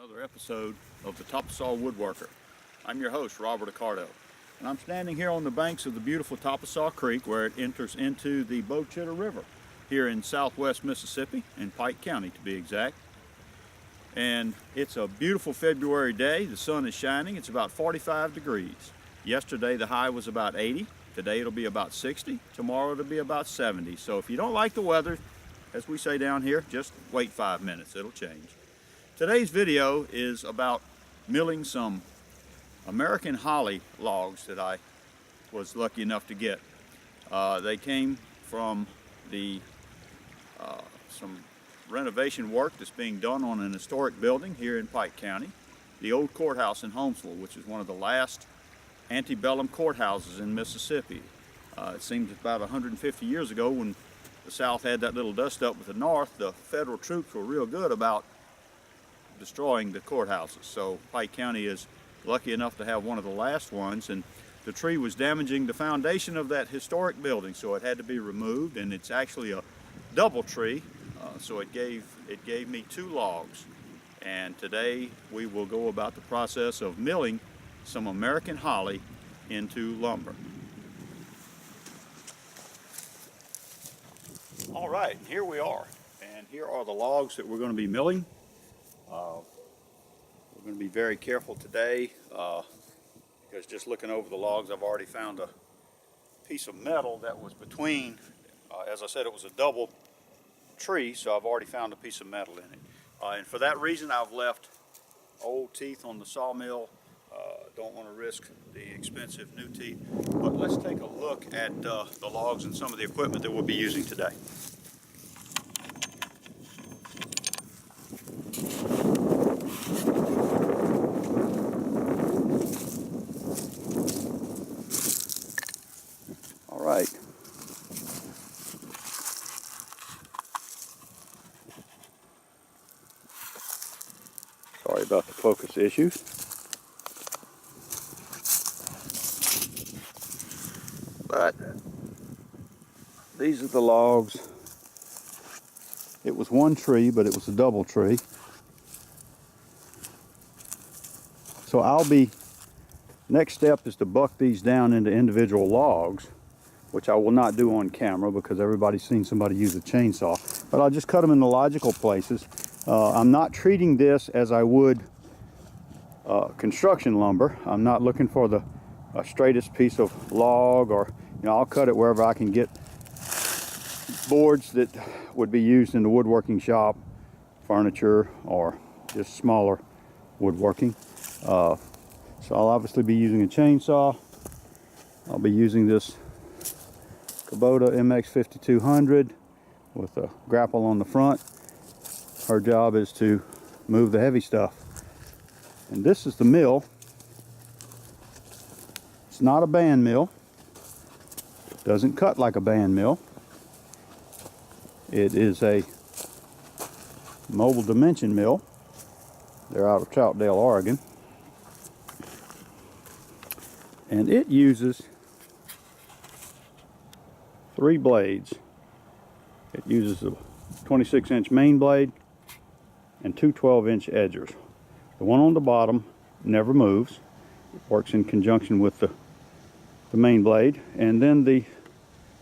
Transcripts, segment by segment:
another episode of the Topisaw Woodworker. I'm your host, Robert Accardo, and I'm standing here on the banks of the beautiful Topisaw Creek where it enters into the Bochitter River here in southwest Mississippi, in Pike County to be exact. And it's a beautiful February day. The sun is shining. It's about 45 degrees. Yesterday the high was about 80. Today it'll be about 60. Tomorrow it'll be about 70. So if you don't like the weather, as we say down here, just wait 5 minutes. It'll change. Today's video is about milling some American holly logs that I was lucky enough to get. They came from some renovation work that's being done on an historic building here in Pike County, the old courthouse in Holmesville, which is one of the last antebellum courthouses in Mississippi. It seems about 150 years ago, when the South had that little dust up with the North, the federal troops were real good about destroying the courthouses. So Pike County is lucky enough to have one of the last ones, and the tree was damaging the foundation of that historic building, so it had to be removed. And it's actually a double tree, so it gave me 2 logs. And today we will go about the process of milling some American holly into lumber. All right, here we are, and here are the logs that we're going to be milling. We're going to be very careful today because just looking over the logs, I've already found a piece of metal that was between, as I said, it was a double tree, so I've already found a piece of metal in it. And for that reason, I've left old teeth on the sawmill. Don't want to risk the expensive new teeth. But let's take a look at the logs and some of the equipment that we'll be using today. All right. Sorry about the focus issues. But these are the logs. It was one tree, but it was a double tree. So next step is to buck these down into individual logs, which I will not do on camera because everybody's seen somebody use a chainsaw. But I'll just cut them in the logical places. I'm not treating this as I would construction lumber. I'm not looking for the straightest piece of log, or I'll cut it wherever I can get boards that would be used in the woodworking shop, furniture, or just smaller woodworking. So I'll obviously be using a chainsaw. I'll be using this Kubota MX 5200 with a grapple on the front. Her job is to move the heavy stuff. And this is the mill. It's not a band mill. It doesn't cut like a band mill. It is a mobile dimension mill. They're out of Troutdale, Oregon. And it uses 3 blades. It uses a 26-inch main blade and 2 12-inch edgers. The one on the bottom never moves. It works in conjunction with the main blade. And then the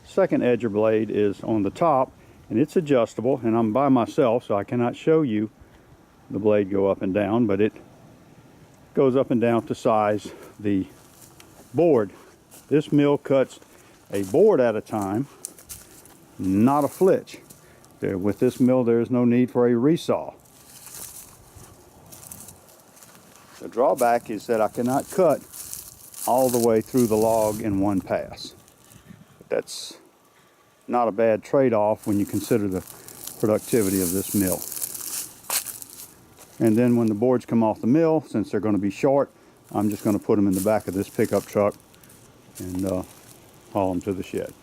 second edger blade is on the top, and it's adjustable. And I'm by myself, so I cannot show you the blade go up and down, but it goes up and down to size the board. This mill cuts a board at a time, not a flitch. With this mill, there is no need for a resaw. The drawback is that I cannot cut all the way through the log in one pass. But that's not a bad trade-off when you consider the productivity of this mill. And then when the boards come off the mill, since they're going to be short, I'm just going to put them in the back of this pickup truck and haul them to the shed.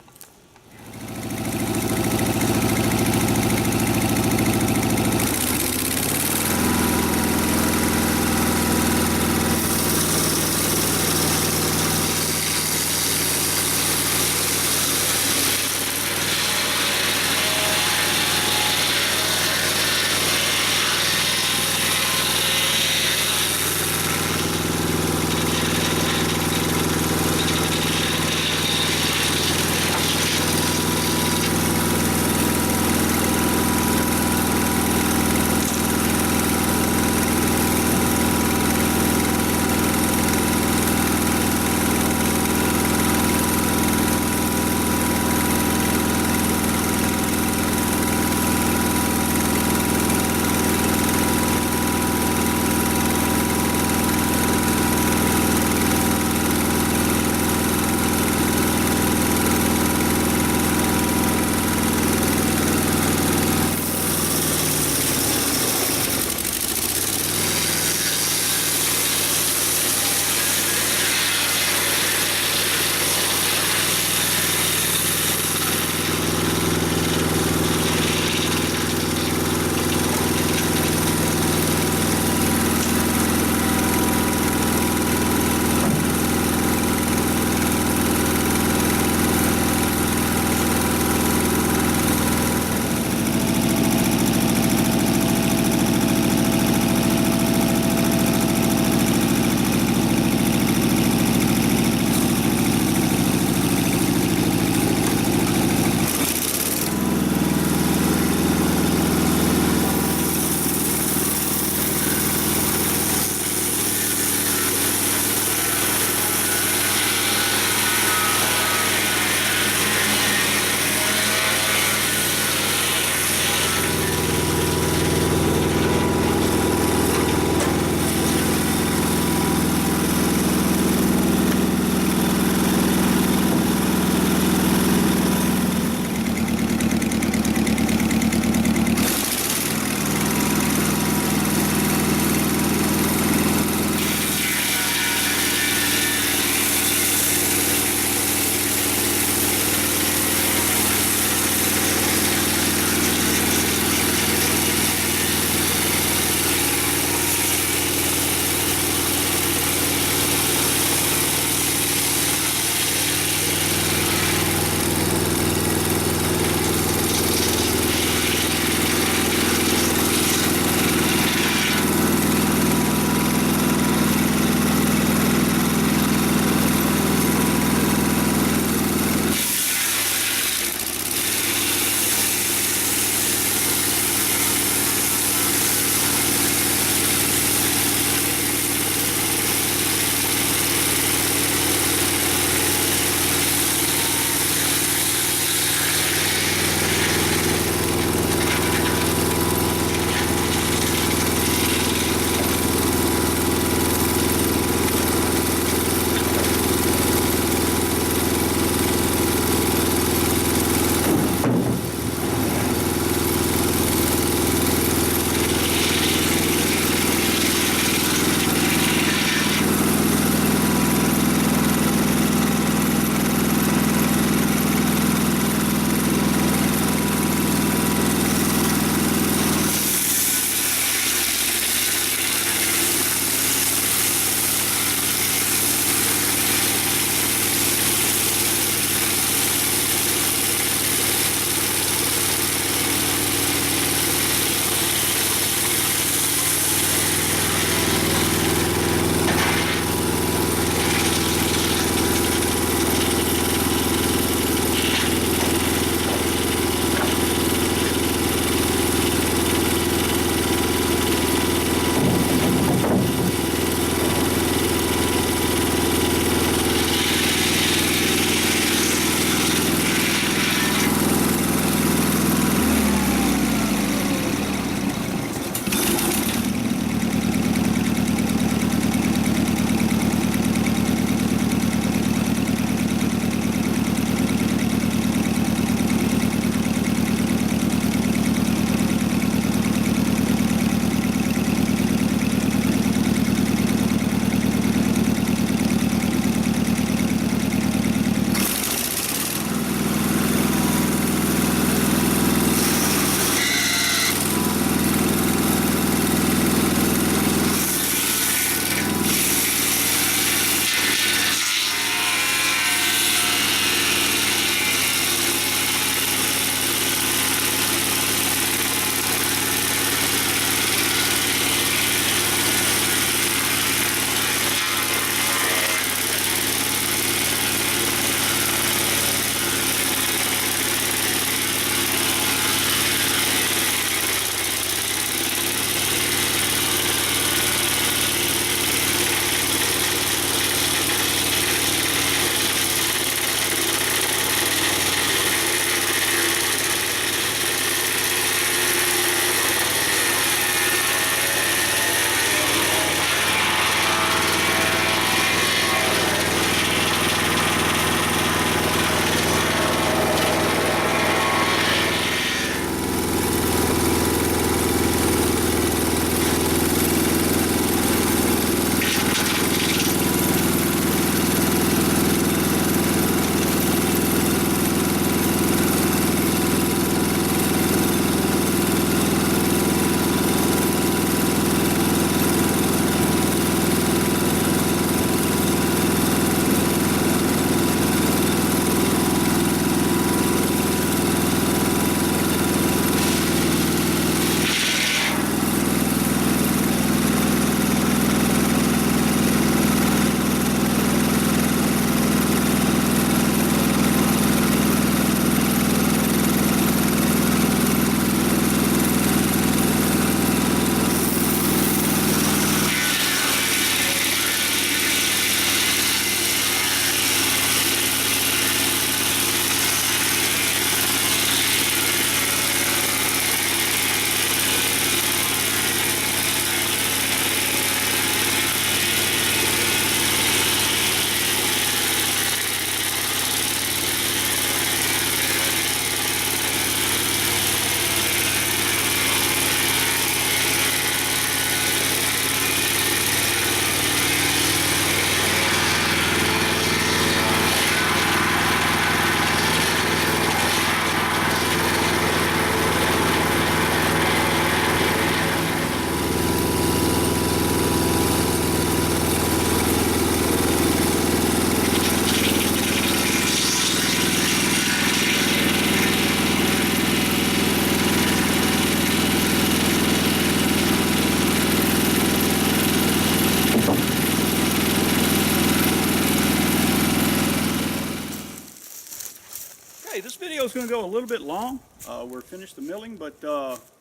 is going to go a little bit long. We're finished the milling, but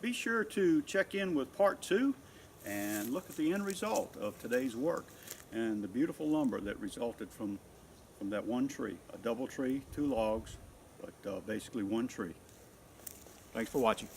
be sure to check in with part 2 and look at the end result of today's work and the beautiful lumber that resulted from that one tree. A double tree, 2 logs, but basically one tree. Thanks for watching.